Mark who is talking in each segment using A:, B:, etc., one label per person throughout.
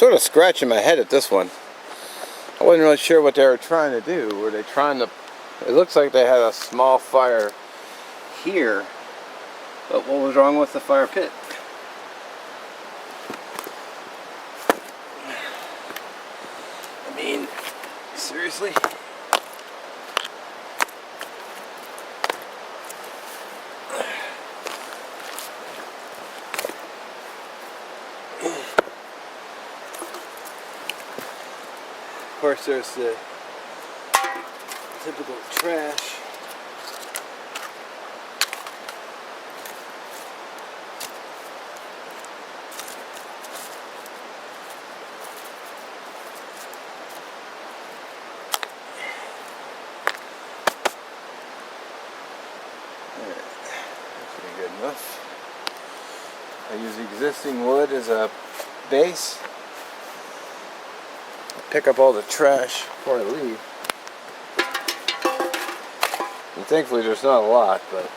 A: sort of scratching my head at this one. I wasn't really sure what they were trying to do. Were they trying to... It looks like they had a small fire here. But what was wrong with the fire pit? I mean, seriously? Of course, there's the typical trash. Good enough. I use existing wood as a base. Pick up all the trash before I leave. And thankfully there's not a lot, but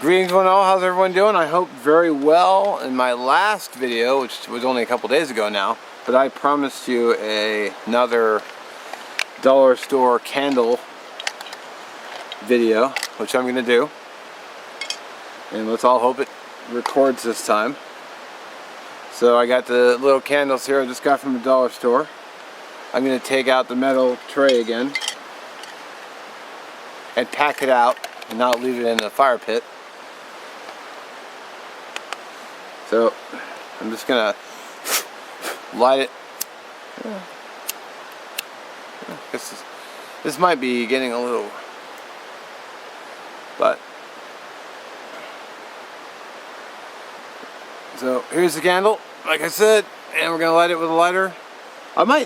A: greetings one and all, how's everyone doing? I hope very well. In my last video, which was only a couple days ago now, but I promised you another dollar store candle video, which I'm going to do. And let's all hope it records this time. So I got the little candles here I just got from the dollar store. I'm going to take out the metal tray again and pack it out and not leave it in the fire pit. So I'm just going to light it. This might be getting a little, but so here's the candle, like I said, and we're gonna light it with a lighter.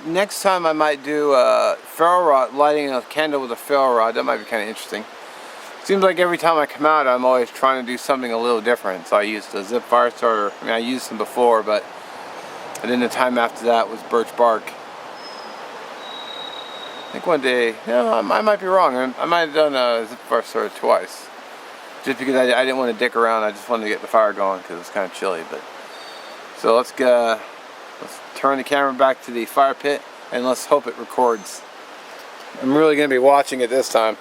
A: Next time I might do a ferro rod, lighting a candle with a ferro rod. That might be kind of interesting. Seems like every time I come out, I'm always trying to do something a little different. So I used a zip fire starter. I mean, I used them before, but and then the time after that was birch bark. I think one day, I might be wrong. I might have done a zip fire starter twice. Just because I didn't want to dick around, I just wanted to get the fire going because it's kind of chilly. But so let's turn the camera back to the fire pit and let's hope it records. I'm really going to be watching it this time.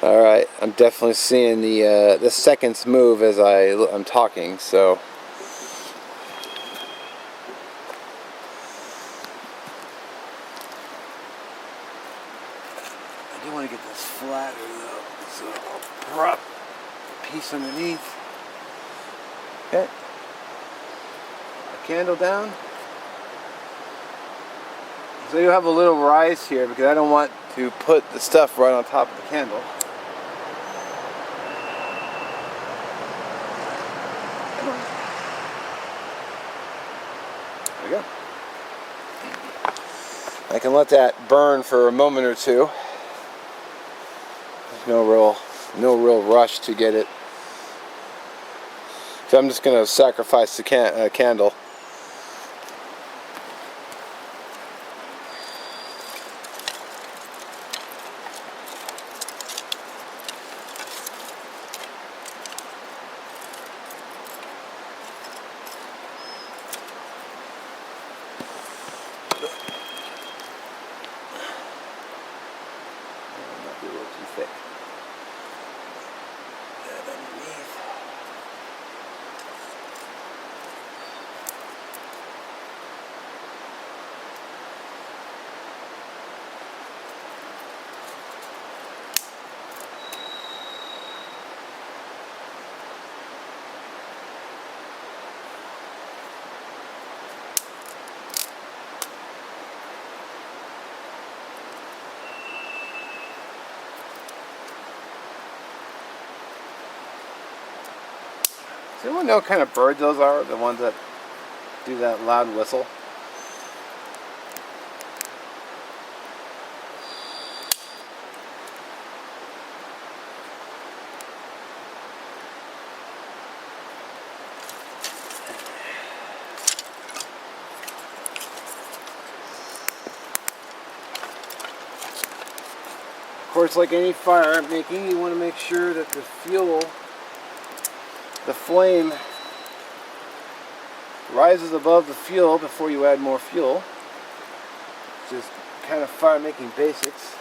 A: All right, I'm definitely seeing the seconds move as I'm talking. So. I do want to get this flatter though, so I'll prop a piece underneath. Okay, a candle down. So you have a little rise here because I don't want to put the stuff right on top of the candle. There we go. I can let that burn for a moment or two. There's no real rush to get it. So I'm just going to sacrifice the candle. Might be a little too thick. Does anyone know what kind of bird those are? The ones that do that loud whistle? course, like any fire making, you want to make sure that the fuel, the flame, rises above the fuel before you add more fuel. Just kind of fire making basics.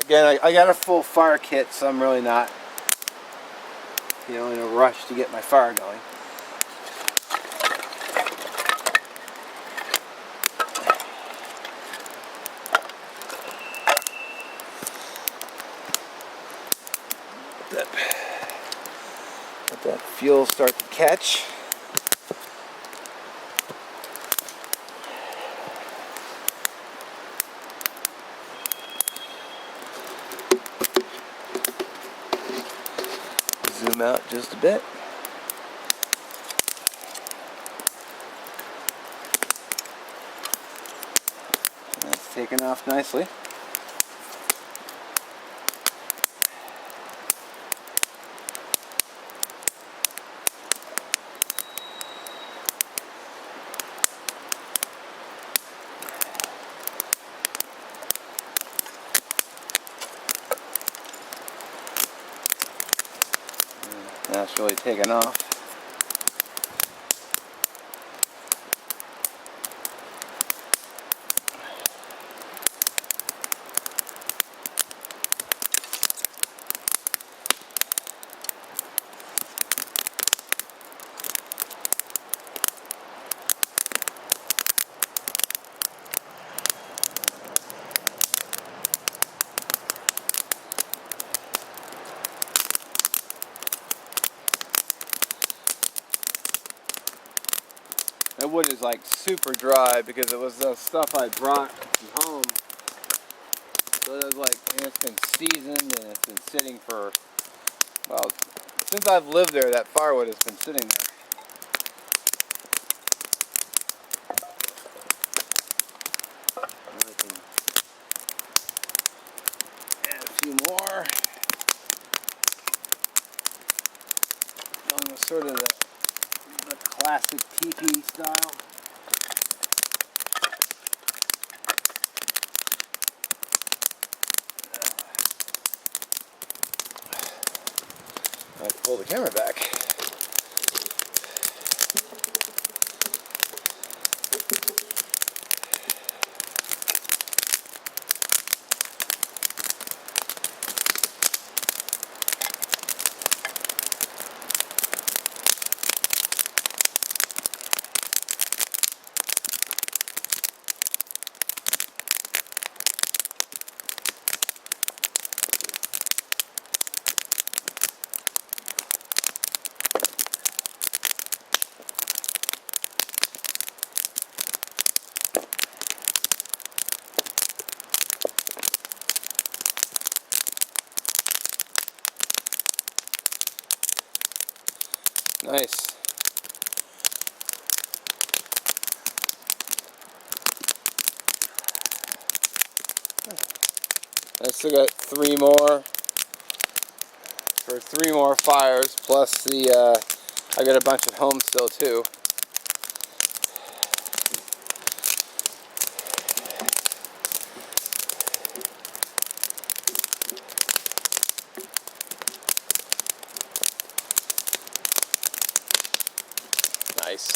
A: Again, I got a full fire kit, so I'm really not, in a rush to get my fire going. Let that fuel start to catch. Zoom out just a bit. That's taken off nicely. Now it's really taken off. That wood is like super dry because it was the stuff I brought from home. So it was like, and it's been seasoned and it's been sitting for, well, since I've lived there, that firewood has been sitting there. And I can add a few more. Going with sort of the classic teepee style. I have to pull the camera back. Nice. I still got three more for 3 more fires, plus the I got a bunch at home still too. Nice.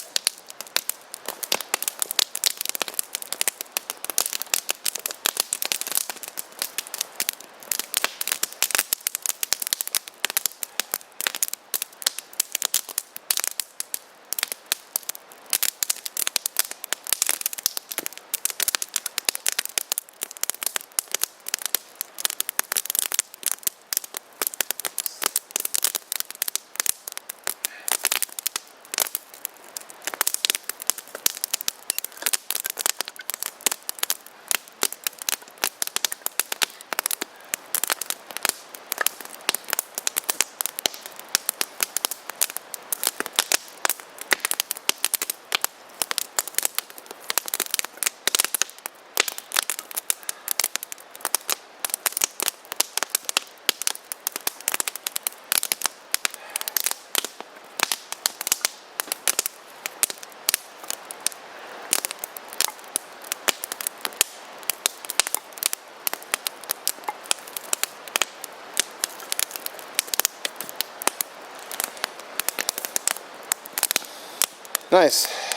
A: Nice.